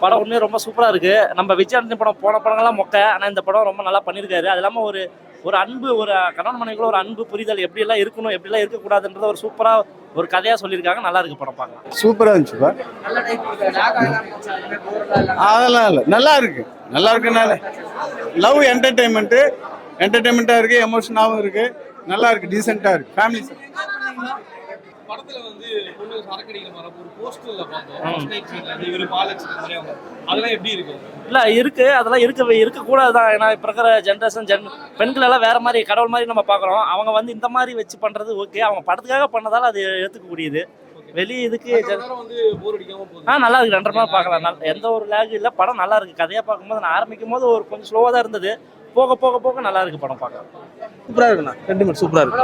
படம் உண்மையே ரொம்ப சூப்பராக இருக்குது. நம்ம விஜய் ஆண்டனி படம் போன படங்கள்லாம் மொக்க, ஆனால் இந்த படம் ரொம்ப நல்லா பண்ணியிருக்காரு. அது இல்லாமல் ஒரு ஒரு அன்பு, ஒரு கணவன் மனைவிக்குள்ள ஒரு அன்பு புரிதல் எப்படியெல்லாம் இருக்கணும், எப்படிலாம் இருக்கக்கூடாதுன்றத ஒரு சூப்பராக ஒரு கதையாக சொல்லியிருக்காங்க. நல்லா இருக்கு படம் பார்க்கலாம். சூப்பராக இருந்துச்சுப்பா. அதெல்லாம் இல்லை, நல்லா இருக்கு. நல்லா இருக்குனால லவ் என்டர்டைன்மெண்ட்டாக இருக்கு, எமோஷனாகவும் இருக்கு, நல்லா இருக்கு, டீசெண்டாக இருக்கு, ஃபேமிலி. படத்துல வந்து பொண்ணு சரக்கடிக்கிற மாதிரி ஒரு போஸ்டர்ல பார்த்தோம். இவரு பாலட்சுமி அதெல்லாம் எப்படி இருக்கு? இல்லை இருக்கு, அதெல்லாம் இருக்கக்கூடாது தான். ஏன்னா இப்போ இருக்கிற ஜென்ரேஷன் பெண்கள் எல்லாம் வேற மாதிரி கடவுள் மாதிரி நம்ம பார்க்குறோம். அவங்க வந்து இந்த மாதிரி வச்சு பண்ணுறது ஓகே, அவங்க படத்துக்காக பண்ணதால அது ஏற்றுக்கக்கூடியது. வெளியே இதுக்கு நல்லா இருக்கு, 2 மணி நேரம் பார்க்கலாம். எந்த ஒரு லேக் இல்லை, படம் நல்லா இருக்கு. கதையாக பார்க்கும்போது நான் ஆரம்பிக்கும் போது ஒரு கொஞ்சம் ஸ்லோவாக தான் இருந்தது, போக போக போக நல்லா இருக்கு படம் பார்க்கலாம். சூப்பரா இருக்குண்ணா, சென்டிமெண்ட் சூப்பரா இருக்கு,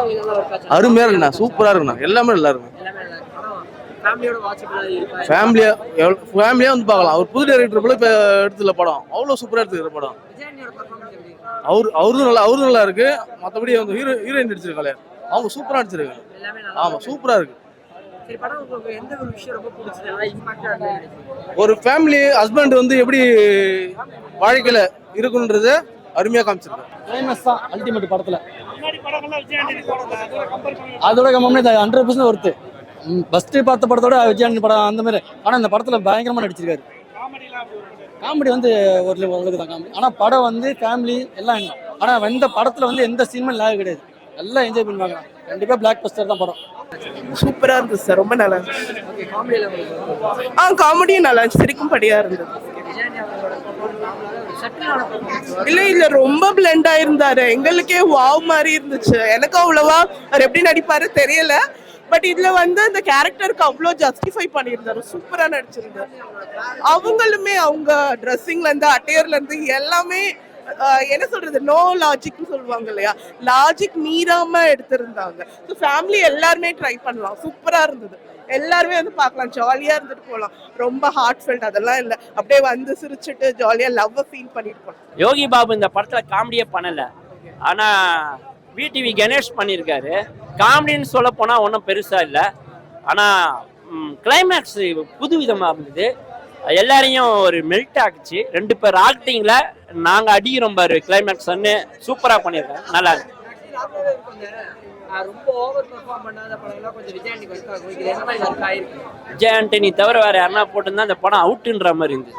அருமையா இருக்குண்ணா, சூப்பரா இருக்குண்ணா, எல்லாமே நல்லா இருக்கு. ஃபேமிலியா வந்து பார்க்கலாம். அவர் புது டைரக்டர் போல இப்போ எடுத்துல படம் அவ்வளோ சூப்பரா எடுத்துக்கிற படம். அவரும் நல்லா இருக்கு. மற்றபடி வந்து ஹீரோயின் நடிச்சிருக்காங்க, அவங்க சூப்பரா நடிச்சிருக்காங்க. ஆமா சூப்பரா இருக்கு. ஒரு ஃபேமிலி ஹஸ்பண்ட் வந்து எப்படி வாழ்க்கையில இருக்குன்றது அருமையா காமிச்சிருக்காங்க. கிளைமேக்ஸ் தான் அல்டிமேட் படத்துல. அதோட கம்பெனி 100% ஒர்த்து. ஃபர்ஸ்ட் பார்த்த படத்தோட விஜயாண்டி படம் அந்த மாதிரி. ஆனா இந்த படத்துல பயங்கரமா நடிச்சிருக்காரு. காமெடி வந்து ஒரு லெவலுக்கு தான் காமெடி. ஆனா படம் வந்து ஃபேமிலி எல்லாம். ஆனா இந்த படத்துல வந்து எந்த சீனுமே லேக் கிடையாது, எல்லாம் என்ஜாய் பண்ணுவாங்க. கண்டிப்பா பிளாக் பஸ்டர் தான் படம். சூப்பரா இருந்துச்சு சார், ரொம்ப நல்லா இருந்துச்சு. காமெடியும் நல்லா இருந்துச்சு, சிரிக்கும்படியா இருந்தது. இல்ல ரொம்ப பிளெண்டா இருந்தாரு, எங்களுக்கே வாவ் மாதிரி இருந்துச்சு. எனக்கு அவ்வளவா அவர் எப்படி நடிப்பாரு தெரியல, பட் இதுல வந்து அந்த கேரக்டருக்கு அவ்வளோ ஜஸ்டிஃபை பண்ணியிருந்தாரு, சூப்பரா நடிச்சிருந்தாரு. அவங்களுமே அவங்க ட்ரெஸ்ஸிங்ல இருந்து அட்டையர்ல இருந்து எல்லாமே என்ன சொல்றது, நோ லாஜிக்னு சொல்லுவாங்க இல்லையா, லாஜிக் மீறாம எடுத்திருந்தாங்க. ஸோ ஃபேமிலி எல்லாருமே ட்ரை பண்ணலாம், சூப்பரா இருந்தது. எல்லாருமே வந்து பார்க்கலாம், ஜாலியா இருந்துட்டு போகலாம். ரொம்ப ஹார்ட் ஃபெல்ட் அதெல்லாம் இல்லை, அப்படியே வந்து சிரிச்சுட்டு ஜாலியா லவ் ஃபீல் பண்ணிட்டு போகலாம். யோகி பாபு இந்த படத்துல காமெடியே பண்ணல, ஆனா விடிவி கணேஷ் பண்ணியிருக்காரு. காமெடின்னு சொல்ல போனா ஒன்றும் பெருசா இல்லை, ஆனா கிளைமேக்ஸ் புதுவிதமா இருந்தது, எல்லாரையும் ஒரு மெல்ட் ஆக்குச்சு. 2 பேர் ஆக்டிங்ல நாங்க அடிக்கிறோம் பாரு கிளைமேக்ஸ் சூப்பரா பண்ணியிருக்காங்க, நல்லா இருக்கு. விஜய் ஆண்டனி தவிர வேற யாருன்னா போட்டிருந்தா அந்த படம் அவுட்டுன்ற மாதிரி இருந்தது,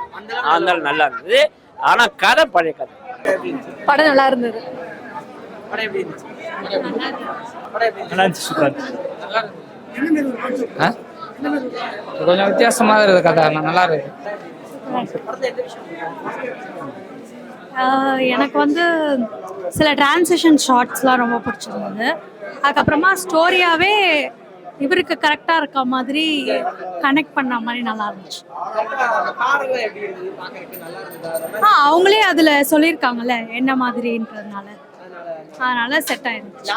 அதனால நல்லா இருந்தது. ஆனா கதை பழைய கதை. படம் நல்லா இருந்தது. கொஞ்சம் வித்தியாசமா இருக்குது கதை, நல்லா இருக்கு. எனக்கு வந்து சில டிரான்சிஷன் ஷார்ட்ஸ்லாம் ரொம்ப பிடிச்சிருந்தது. அதுக்கப்புறமா ஸ்டோரியாவே இவருக்கு கரெக்டா இருக்க மாதிரி கனெக்ட் பண்ண மாதிரி நல்லா இருந்துச்சு. அவங்களே அதுல சொல்லியிருக்காங்கல்ல என்ன மாதிரின்றதுனால, அதனால செட் ஆயிருந்துச்சு.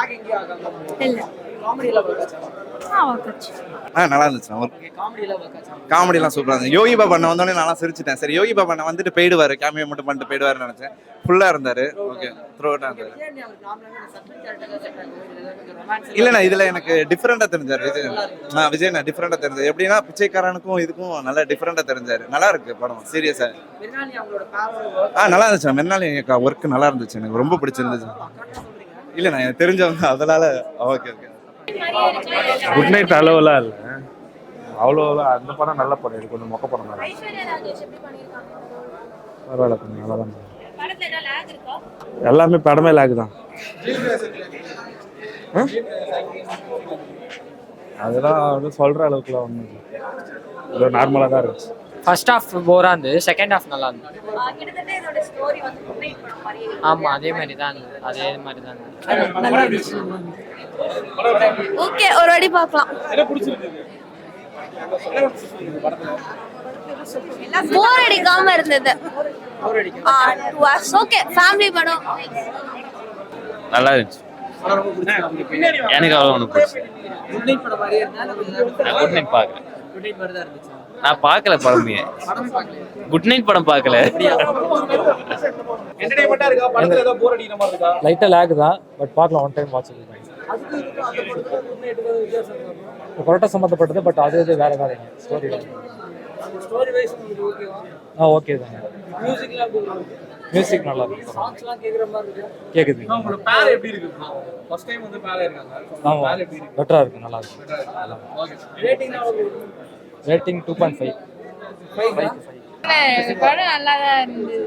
இல்ல நல்லா இருந்துச்சு. காமெடிலாம் சூப்பராக இருந்துச்சு. யோகி பாபா வந்தோடனே நல்லா சிரிச்சிட்டேன். சரி யோகி பாபா வந்துட்டு போயிடுவாரு, கேமியோ மட்டும் பண்ணிட்டு போயிடுவாருன்னு நினைச்சேன். ஃபுல்லா இருந்தாரு, ஓகே த்ரூ அவுட்டா இருந்தாரு. இல்லைண்ணா இதுல எனக்கு டிஃப்ரெண்டா தெரிஞ்சாரு விஜய் டிஃப்ரெண்டா தெரிஞ்சது. எப்படின்னா பிச்சைக்காரனுக்கும் இதுக்கும் நல்லா டிஃப்ரெண்டா தெரிஞ்சாரு. நல்லா இருக்கு படம், சீரியஸா நல்லா இருந்துச்சு. மெர்னாலி ஒர்க் நல்லா இருந்துச்சு, எனக்கு ரொம்ப பிடிச்சிருந்துச்சு. இல்லைண்ணா எனக்கு தெரிஞ்சவங்க அதனால ஓகே ஓகே. குட் நைட் அளவுலாம் இல்லை, அவ்வளோ அந்த படம் நல்ல படம், இது கொஞ்சம் மொக்க படம் தான். பரவாயில்ல, கொஞ்சம் நல்லா தான். எல்லாமே படமே லேக் தான். அதெல்லாம் வந்து சொல்ற அளவுக்குலாம் ஒன்றும் இல்லை, நார்மலாக தான் இருந்துச்சு. ஃபர்ஸ்ட் ஹாஃப் போரா இருந்தது, செகண்ட் ஹாஃப் நல்லா இருந்தது. ஆமா அதே மாதிரி தான் ஓகே, ஒரு வாட்டி பார்க்கலாம். போர் அடிக்காம இருந்தது. ஓகே, ஃபேமிலி படம் நல்லா இருந்துச்சு. எனக்கு அவ்வளோ ஒன்று பிடிச்சி. குட் நைட் பார்க்கல, நான் பார்க்கல படமே. குட் நைட் படம் பார்க்கல. லைட்டா லேக் தான், பட் பார்க்கலாம், ஒன் டைம் வாட்ச் பண்ணலாம். பரோட்டா சம்மந்தப்பட்டது, பட் அது வேற ஸ்டோரி. ஸ்டோரி வைஸ் உங்களுக்கு ஓகேவா? ஓகே தான். மியூசிக்லாம் எப்படி இருக்கு? மியூசிக் நல்லா இருக்கு. சாங்ஸ்லாம் கேக்குற மாதிரி இருக்கு. கேக்குது. உங்களோட பேர் எப்படி இருக்கு ப்ரோ? ஃபர்ஸ்ட் டைம் வந்து பேர் இருக்காங்க. பேர் எப்படி இருக்கு? பெட்டரா இருக்கு, நல்லா இருக்கு. ஓகே. Rating rating 2.5. படம் நல்லா தான் இருந்தது,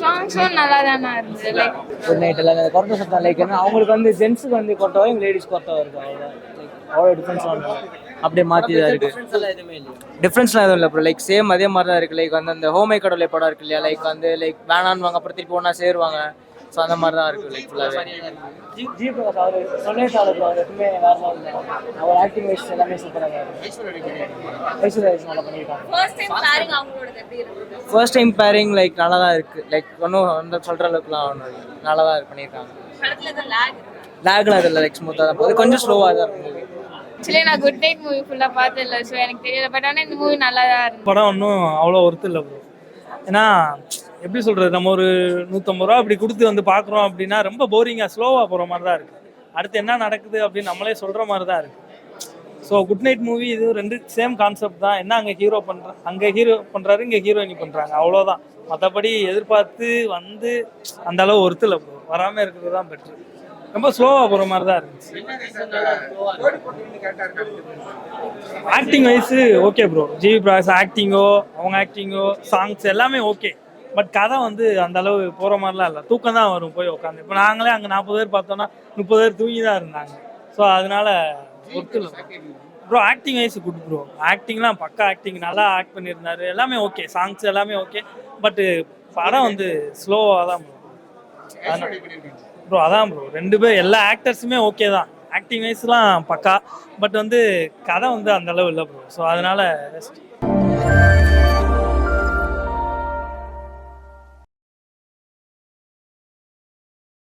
சாங்ஸும் நல்லா தானே இருந்தது. லைக் குட் நைட் எல்லாம் கொரட்டை சத்தம் லைக் என்ன அவங்களுக்கு வந்து ஜென்ஸுக்கு வந்து கொரட்டா இவங்க லேடிஸ் கொரட்டா இருக்கு. அவ்வளோ டிஃப்ரென்ஸ் அப்படியே மாற்றி தான் இருக்கு. டிஃப்ரென்ஸ்லாம் எதுவும் இல்லை ப்ரோ, லைக் சேம் அதே மாதிரி தான் இருக்குது. லைக் வந்து அந்த ஹோமை கடவுளை படம் இருக்கு இல்லையா, லைக் வந்து லைக் வேணான்னு அப்புறம் திருப்பி ஒன்றா சேருவாங்க. ஸோ அந்த மாதிரி தான் இருக்குது லைக் ஃபுல்லாகவே. ஜி பிரகாஷ் அவர் சொன்னேன் அவர் எப்பவுமே வேறு மாதிரி அவர் ஆக்டிங் வைஸ் எல்லாமே சூப்பராக ஐஸ்வர்யா நல்லா பண்ணியிருக்காங்க. ஃபர்ஸ்ட் டைம் பேரிங் லைக் நல்லா தான் இருக்குது. லைக் ஒன்றும் அந்த சொல்கிற அளவுக்குலாம் ஒன்றும் நல்லா தான் பண்ணியிருக்காங்க. லேக்லாம் இதில் லைக் ஸ்மூத்தாக தான் போகுது, கொஞ்சம் ஸ்லோவாக தான் இருக்குது. ஆக்சுவலி நான் குட் நைட் மூவி ஃபுல்லாக பார்த்ததில்ல, ஸோ எனக்கு தெரியல. பட் ஆனால் இந்த மூவி நல்லா தான் இருந்தது. படம் ஒன்றும் அவ்வளோ ஒர்த்து இல்லை ப்ரோ. ஏன்னா எப்படி சொல்கிறது, நம்ம ஒரு 150 ரூபா அப்படி கொடுத்து வந்து பார்க்குறோம் அப்படின்னா ரொம்ப போரிங்காக ஸ்லோவாக போகிற மாதிரி தான் இருக்குது. அடுத்து என்ன நடக்குது அப்படின்னு நம்மளே சொல்கிற மாதிரி தான் இருக்குது. ஸோ குட் நைட் மூவி இது ரெண்டு சேம் கான்செப்ட் தான். என்ன அங்கே ஹீரோ பண்ணுறாங்க, அங்கே ஹீரோ பண்ணுறாரு, இங்கே ஹீரோயினி பண்ணுறாங்க, அவ்வளோதான். மற்றபடி எதிர்பார்த்து வந்து அந்த அளவு ஒர்த்து இல்லை ப்ரோ. வராமல் இருக்கிறது தான் பெட்ரு. ரொம்ப ஸ்லோவாக போகிற மாதிரி தான் இருந்துச்சு. Acting wise okay bro. GV Prakash ஆக்டிங்கோ, அவங்க ஆக்டிங்கோ, சாங்ஸ் எல்லாமே ஓகே. பட் கதை வந்து அந்த அளவு போகிற மாதிரிலாம் இல்லை. தூக்கம் தான் வரும் போய் உட்காந்து. இப்போ நாங்களே அங்கே 40 பேர் பார்த்தோன்னா 30 பேர் தூங்கி தான் இருந்தாங்க. ஸோ அதனால ஒர்த்து இல்லை bro. Acting wise good bro. ஆக்டிங்லாம் பக்கா ஆக்டிங், நல்லா ஆக்ட் பண்ணியிருந்தாரு. எல்லாமே ஓகே, சாங்ஸ் எல்லாமே ஓகே. பட்டு படம் வந்து ஸ்லோவாக தான் ப்ரோ. அதான் ப்ரோ, ரெண்டு பேர் எல்லா ஆக்டர்ஸுமே ஓகே தான். ஆக்டிங் வைஸ்லாம் பக்கா. பட் வந்து கதை வந்து அந்த அளவு இல்லை ப்ரோ. ஸோ அதனால